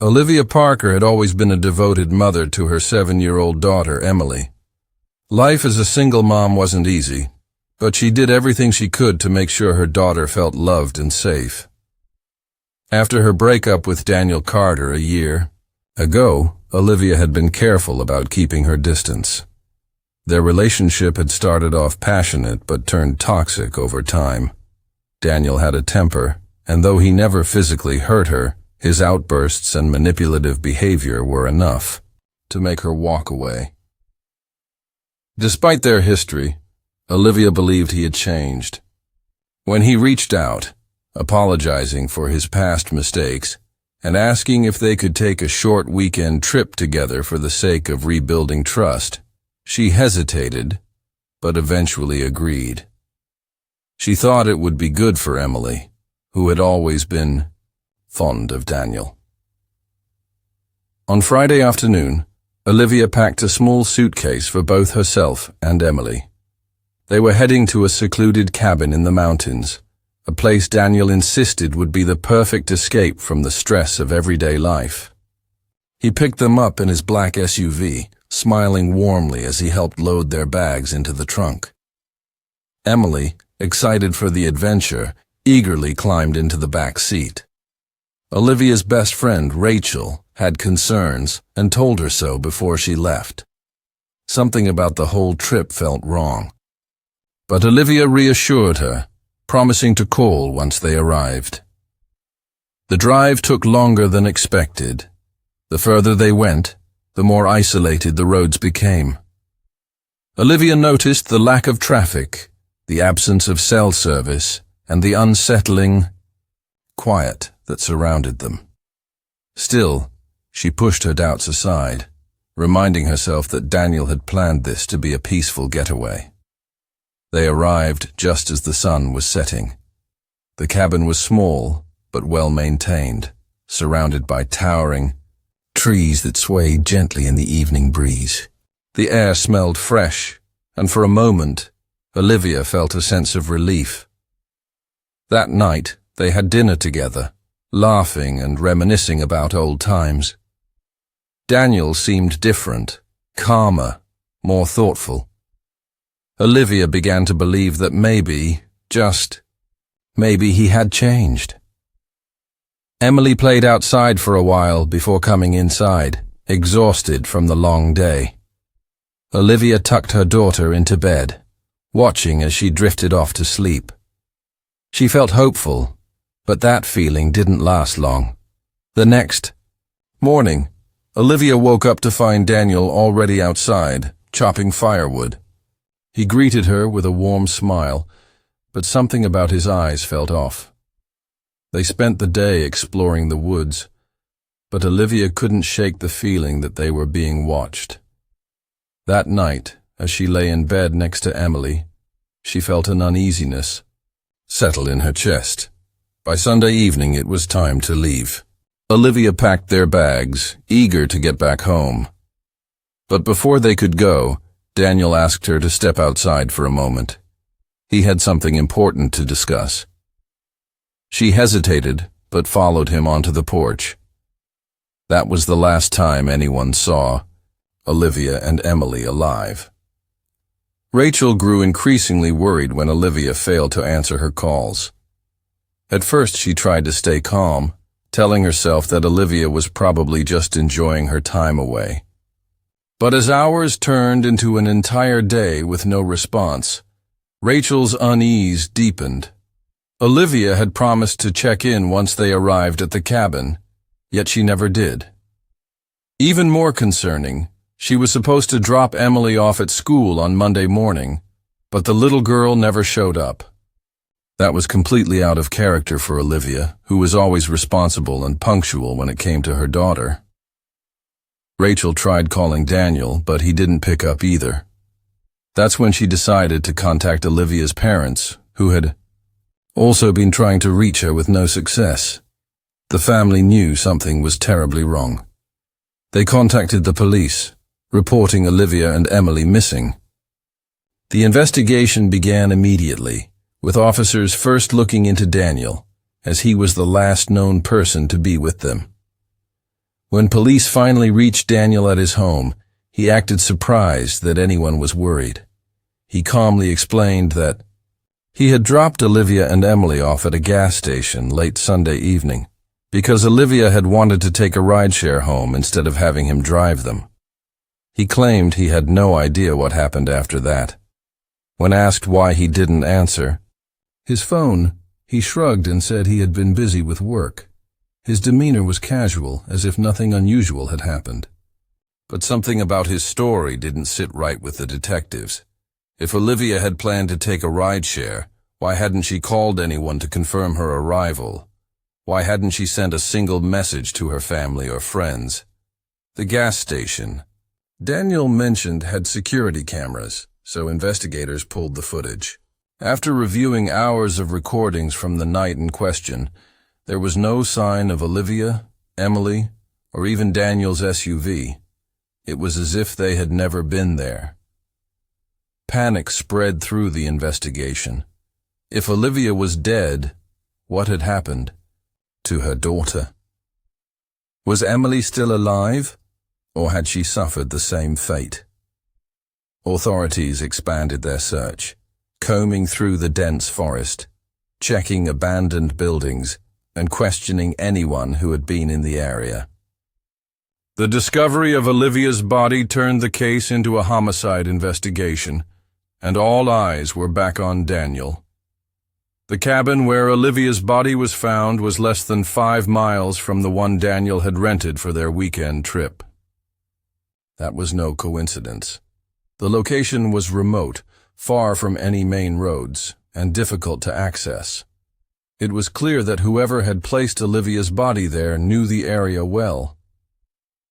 Olivia Parker had always been a devoted mother to her 7-year-old daughter, Emily. Life as a single mom wasn't easy, but she did everything she could to make sure her daughter felt loved and safe. After her breakup with Daniel Carter a year ago, Olivia had been careful about keeping her distance. Their relationship had started off passionate but turned toxic over time. Daniel had a temper, and though he never physically hurt her, his outbursts and manipulative behavior were enough to make her walk away. Despite their history, Olivia believed he had changed. When he reached out, apologizing for his past mistakes and asking if they could take a short weekend trip together for the sake of rebuilding trust, she hesitated, but eventually agreed. She thought it would be good for Emily, who had always been fond of Daniel. On Friday afternoon, Olivia packed a small suitcase for both herself and Emily. They were heading to a secluded cabin in the mountains, a place Daniel insisted would be the perfect escape from the stress of everyday life. He picked them up in his black SUV, smiling warmly as he helped load their bags into the trunk. Emily, excited for the adventure, eagerly climbed into the back seat. Olivia's best friend, Rachel, had concerns and told her so before she left. Something about the whole trip felt wrong. But Olivia reassured her, promising to call once they arrived. The drive took longer than expected. The further they went, the more isolated the roads became. Olivia noticed the lack of traffic, the absence of cell service, and the unsettling quiet that surrounded them. Still, she pushed her doubts aside, reminding herself that Daniel had planned this to be a peaceful getaway. They arrived just as the sun was setting. The cabin was small, but well maintained, surrounded by towering trees that swayed gently in the evening breeze. The air smelled fresh, and for a moment, Olivia felt a sense of relief. That night, they had dinner together, laughing and reminiscing about old times. Daniel seemed different, calmer, more thoughtful. Olivia began to believe that maybe, just maybe he had changed. Emily played outside for a while before coming inside, exhausted from the long day. Olivia tucked her daughter into bed, watching as she drifted off to sleep. She felt hopeful, but that feeling didn't last long. The next morning, Olivia woke up to find Daniel already outside, chopping firewood. He greeted her with a warm smile, but something about his eyes felt off. They spent the day exploring the woods, but Olivia couldn't shake the feeling that they were being watched. That night, as she lay in bed next to Emily, she felt an uneasiness settle in her chest. By Sunday evening, it was time to leave. Olivia packed their bags, eager to get back home. But before they could go, Daniel asked her to step outside for a moment. He had something important to discuss. She hesitated, but followed him onto the porch. That was the last time anyone saw Olivia and Emily alive. Rachel grew increasingly worried when Olivia failed to answer her calls. At first she tried to stay calm, telling herself that Olivia was probably just enjoying her time away. But as hours turned into an entire day with no response, Rachel's unease deepened. Olivia had promised to check in once they arrived at the cabin, yet she never did. Even more concerning, she was supposed to drop Emily off at school on Monday morning, but the little girl never showed up. That was completely out of character for Olivia, who was always responsible and punctual when it came to her daughter. Rachel tried calling Daniel, but he didn't pick up either. That's when she decided to contact Olivia's parents, who had also been trying to reach her with no success. The family knew something was terribly wrong. They contacted the police, reporting Olivia and Emily missing. The investigation began immediately, with officers first looking into Daniel, as he was the last known person to be with them. When police finally reached Daniel at his home, he acted surprised that anyone was worried. He calmly explained that he had dropped Olivia and Emily off at a gas station late Sunday evening because Olivia had wanted to take a rideshare home instead of having him drive them. He claimed he had no idea what happened after that. When asked why he didn't answer his phone, he shrugged and said he had been busy with work. His demeanor was casual, as if nothing unusual had happened. But something about his story didn't sit right with the detectives. If Olivia had planned to take a rideshare, why hadn't she called anyone to confirm her arrival? Why hadn't she sent a single message to her family or friends? The gas station, Daniel mentioned, had security cameras, so investigators pulled the footage. After reviewing hours of recordings from the night in question, there was no sign of Olivia, Emily, or even Daniel's SUV. It was as if they had never been there. Panic spread through the investigation. If Olivia was dead, what had happened to her daughter? Was Emily still alive, or had she suffered the same fate? Authorities expanded their search, combing through the dense forest, checking abandoned buildings, and questioning anyone who had been in the area. The discovery of Olivia's body turned the case into a homicide investigation, and all eyes were back on Daniel. The cabin where Olivia's body was found was less than 5 miles from the one Daniel had rented for their weekend trip. That was no coincidence. The location was remote, far from any main roads, and difficult to access. It was clear that whoever had placed Olivia's body there knew the area well.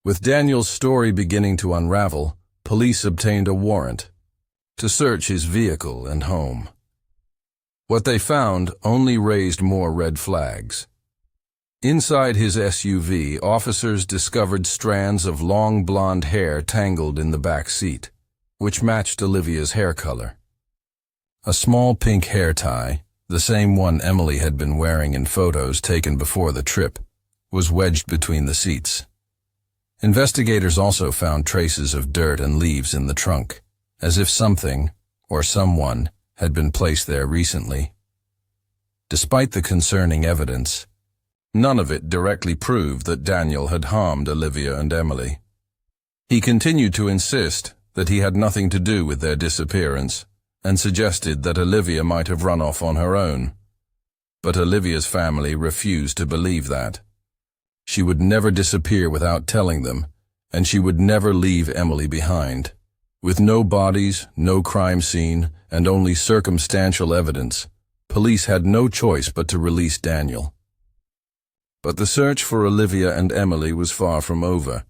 With Daniel's story beginning to unravel, police obtained a warrant to search his vehicle and home. What they found only raised more red flags. Inside his SUV, officers discovered strands of long blonde hair tangled in the back seat, which matched Olivia's hair color. A small pink hair tie, the same one Emily had been wearing in photos taken before the trip, was wedged between the seats. Investigators also found traces of dirt and leaves in the trunk, as if something, or someone, had been placed there recently. Despite the concerning evidence, none of it directly proved that Daniel had harmed Olivia and Emily. He continued to insist that he had nothing to do with their disappearance, and suggested that Olivia might have run off on her own. But Olivia's family refused to believe that. She would never disappear without telling them, and she would never leave Emily behind. With no bodies, no crime scene, and only circumstantial evidence, police had no choice but to release Daniel. But the search for Olivia and Emily was far from over,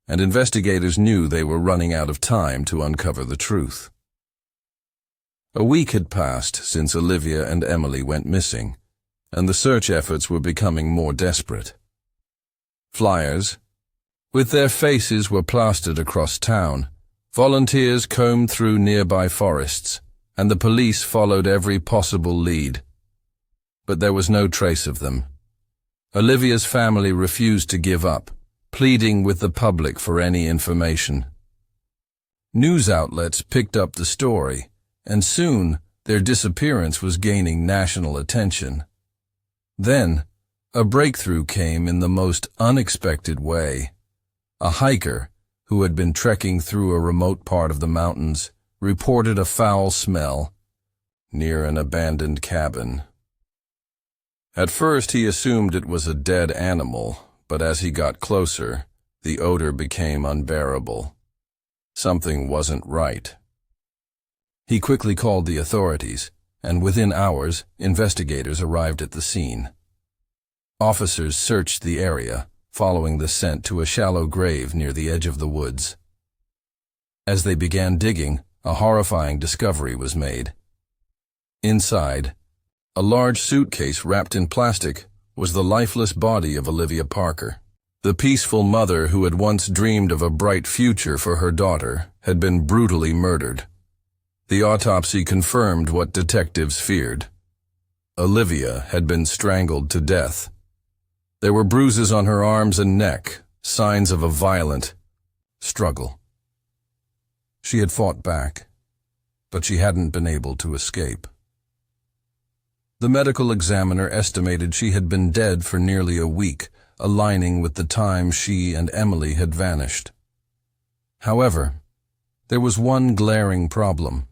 and investigators knew they were running out of time to uncover the truth. A week had passed since Olivia and Emily went missing, and the search efforts were becoming more desperate. Flyers, with their faces, were plastered across town. Volunteers combed through nearby forests, and the police followed every possible lead. But there was no trace of them. Olivia's family refused to give up, pleading with the public for any information. News outlets picked up the story, and soon their disappearance was gaining national attention. Then, a breakthrough came in the most unexpected way. A hiker, who had been trekking through a remote part of the mountains, reported a foul smell near an abandoned cabin. At first he assumed it was a dead animal, but as he got closer, the odor became unbearable. Something wasn't right. He quickly called the authorities, and within hours, investigators arrived at the scene. Officers searched the area, following the scent to a shallow grave near the edge of the woods. As they began digging, a horrifying discovery was made. Inside, a large suitcase wrapped in plastic, was the lifeless body of Olivia Parker. The peaceful mother who had once dreamed of a bright future for her daughter had been brutally murdered. The autopsy confirmed what detectives feared. Olivia had been strangled to death. There were bruises on her arms and neck, signs of a violent struggle. She had fought back, but she hadn't been able to escape. The medical examiner estimated she had been dead for nearly a week, aligning with the time she and Emily had vanished. However, there was one glaring problem.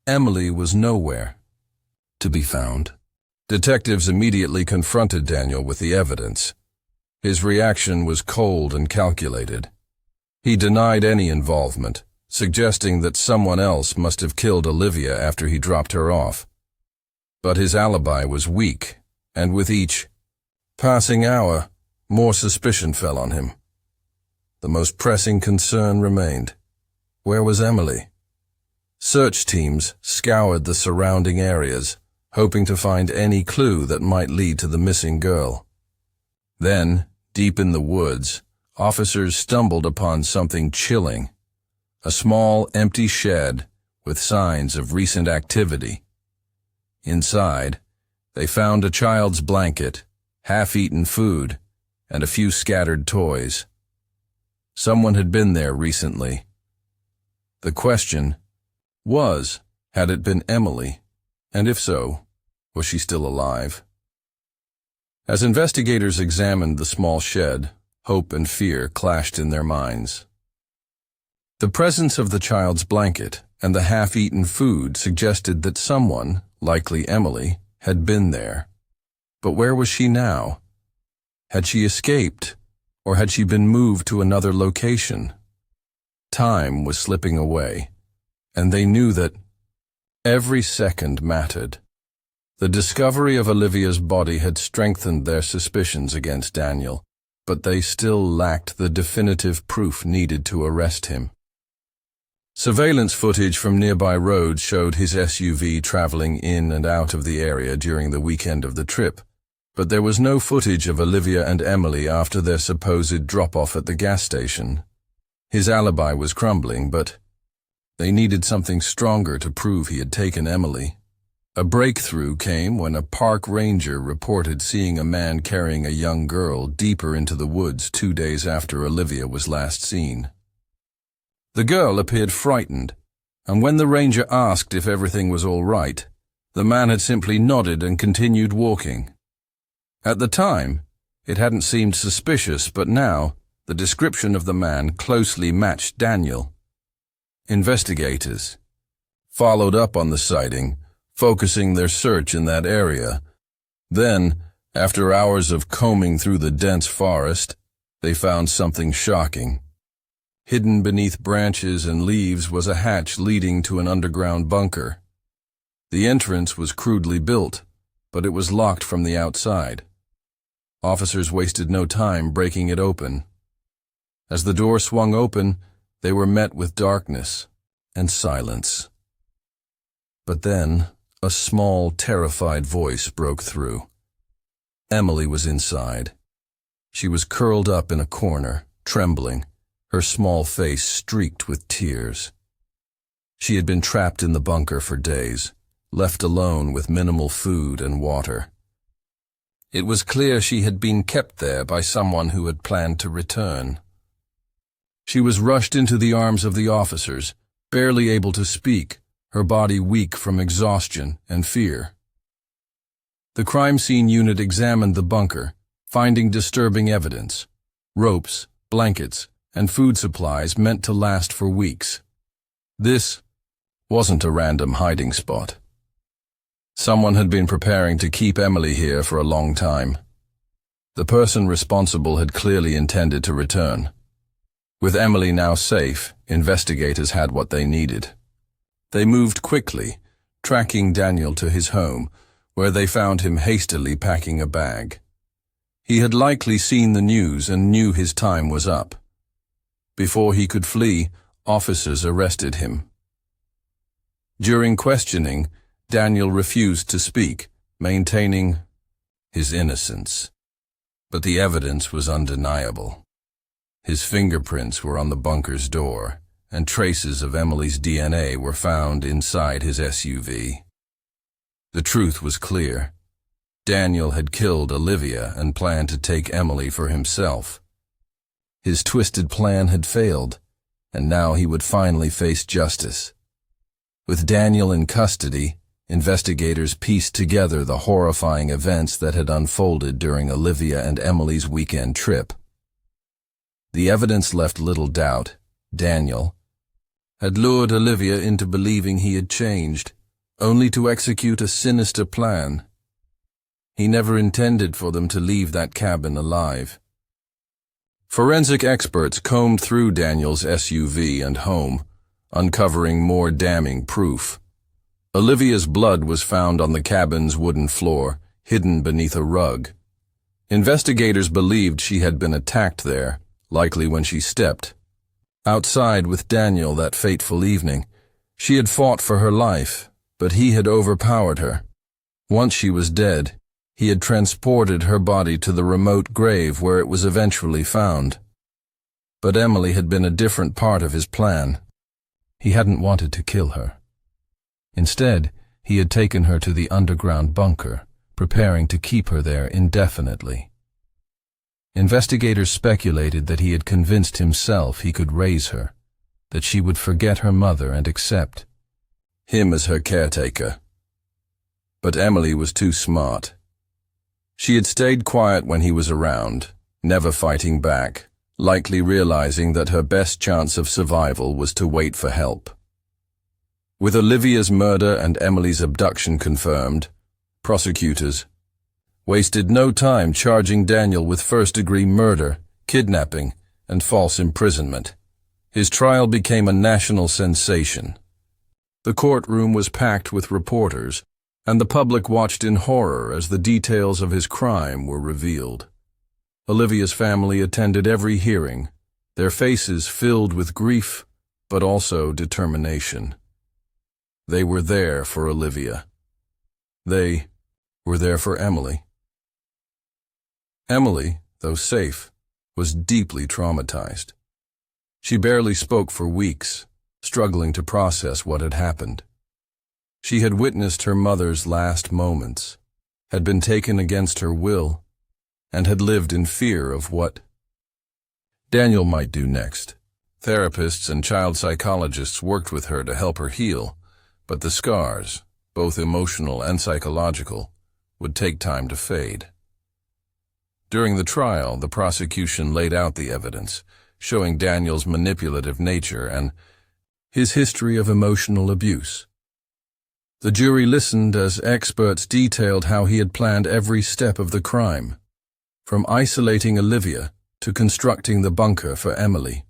Emily was nowhere to be found. Detectives immediately confronted Daniel with the evidence. His reaction was cold and calculated. He denied any involvement, suggesting that someone else must have killed Olivia after he dropped her off. But his alibi was weak, and with each passing hour, more suspicion fell on him. The most pressing concern remained. Where was Emily? Search teams scoured the surrounding areas, hoping to find any clue that might lead to the missing girl. Then, deep in the woods, officers stumbled upon something chilling. A small, empty shed with signs of recent activity. Inside, they found a child's blanket, half-eaten food, and a few scattered toys. Someone had been there recently. The question was, had it been Emily? And if so, was she still alive? As investigators examined the small shed, hope and fear clashed in their minds. The presence of the child's blanket and the half-eaten food suggested that someone, likely Emily, had been there. But where was she now? Had she escaped, or had she been moved to another location? Time was slipping away, and they knew that every second mattered. The discovery of Olivia's body had strengthened their suspicions against Daniel, but they still lacked the definitive proof needed to arrest him. Surveillance footage from nearby roads showed his SUV traveling in and out of the area during the weekend of the trip, but there was no footage of Olivia and Emily after their supposed drop-off at the gas station. His alibi was crumbling, but they needed something stronger to prove he had taken Emily. A breakthrough came when a park ranger reported seeing a man carrying a young girl deeper into the woods 2 days after Olivia was last seen. The girl appeared frightened, and when the ranger asked if everything was all right, the man had simply nodded and continued walking. At the time, it hadn't seemed suspicious, but now, the description of the man closely matched Daniel. Investigators followed up on the sighting, focusing their search in that area. Then, after hours of combing through the dense forest, they found something shocking. Hidden beneath branches and leaves was a hatch leading to an underground bunker. The entrance was crudely built, but it was locked from the outside. Officers wasted no time breaking it open. As the door swung open, they were met with darkness and silence. But then, a small, terrified voice broke through. Emily was inside. She was curled up in a corner, trembling, her small face streaked with tears. She had been trapped in the bunker for days, left alone with minimal food and water. It was clear she had been kept there by someone who had planned to return. She was rushed into the arms of the officers, barely able to speak, her body weak from exhaustion and fear. The crime scene unit examined the bunker, finding disturbing evidence: ropes, blankets, and food supplies meant to last for weeks. This wasn't a random hiding spot. Someone had been preparing to keep Emily here for a long time. The person responsible had clearly intended to return. With Emily now safe, investigators had what they needed. They moved quickly, tracking Daniel to his home, where they found him hastily packing a bag. He had likely seen the news and knew his time was up. Before he could flee, officers arrested him. During questioning, Daniel refused to speak, maintaining his innocence. But the evidence was undeniable. His fingerprints were on the bunker's door, and traces of Emily's DNA were found inside his SUV. The truth was clear. Daniel had killed Olivia and planned to take Emily for himself. His twisted plan had failed, and now he would finally face justice. With Daniel in custody, investigators pieced together the horrifying events that had unfolded during Olivia and Emily's weekend trip. The evidence left little doubt. Daniel had lured Olivia into believing he had changed, only to execute a sinister plan. He never intended for them to leave that cabin alive. Forensic experts combed through Daniel's SUV and home, uncovering more damning proof. Olivia's blood was found on the cabin's wooden floor, hidden beneath a rug. Investigators believed she had been attacked there, likely when she stepped outside with Daniel that fateful evening. She had fought for her life, but he had overpowered her. Once she was dead, he had transported her body to the remote grave where it was eventually found. But Emily had been a different part of his plan. He hadn't wanted to kill her. Instead, he had taken her to the underground bunker, preparing to keep her there indefinitely. Investigators speculated that he had convinced himself he could raise her, that she would forget her mother and accept him as her caretaker. But Emily was too smart. She had stayed quiet when he was around, never fighting back, likely realizing that her best chance of survival was to wait for help. With Olivia's murder and Emily's abduction confirmed, prosecutors wasted no time charging Daniel with first-degree murder, kidnapping, and false imprisonment. His trial became a national sensation. The courtroom was packed with reporters, and the public watched in horror as the details of his crime were revealed. Olivia's family attended every hearing, their faces filled with grief, but also determination. They were there for Olivia. They were there for Emily. Emily, though safe, was deeply traumatized. She barely spoke for weeks, struggling to process what had happened. She had witnessed her mother's last moments, had been taken against her will, and had lived in fear of what Daniel might do next. Therapists and child psychologists worked with her to help her heal, but the scars, both emotional and psychological, would take time to fade. During the trial, the prosecution laid out the evidence, showing Daniel's manipulative nature and his history of emotional abuse. The jury listened as experts detailed how he had planned every step of the crime, from isolating Olivia to constructing the bunker for Emily.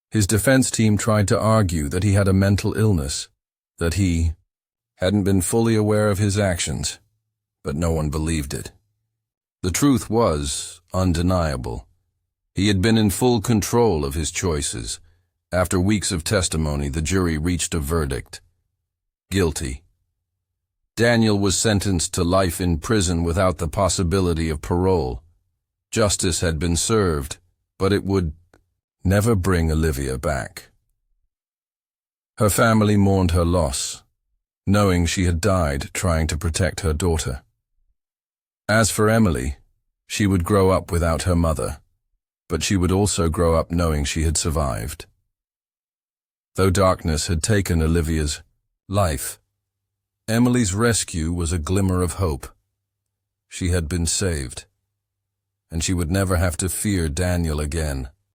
His defense team tried to argue that he had a mental illness, that he hadn't been fully aware of his actions, but no one believed it. The truth was undeniable. He had been in full control of his choices. After weeks of testimony, the jury reached a verdict: guilty. Daniel was sentenced to life in prison without the possibility of parole. Justice had been served, but it would never bring Olivia back. Her family mourned her loss, knowing she had died trying to protect her daughter. As for Emily, she would grow up without her mother, but she would also grow up knowing she had survived. Though darkness had taken Olivia's life, Emily's rescue was a glimmer of hope. She had been saved, and she would never have to fear Daniel again.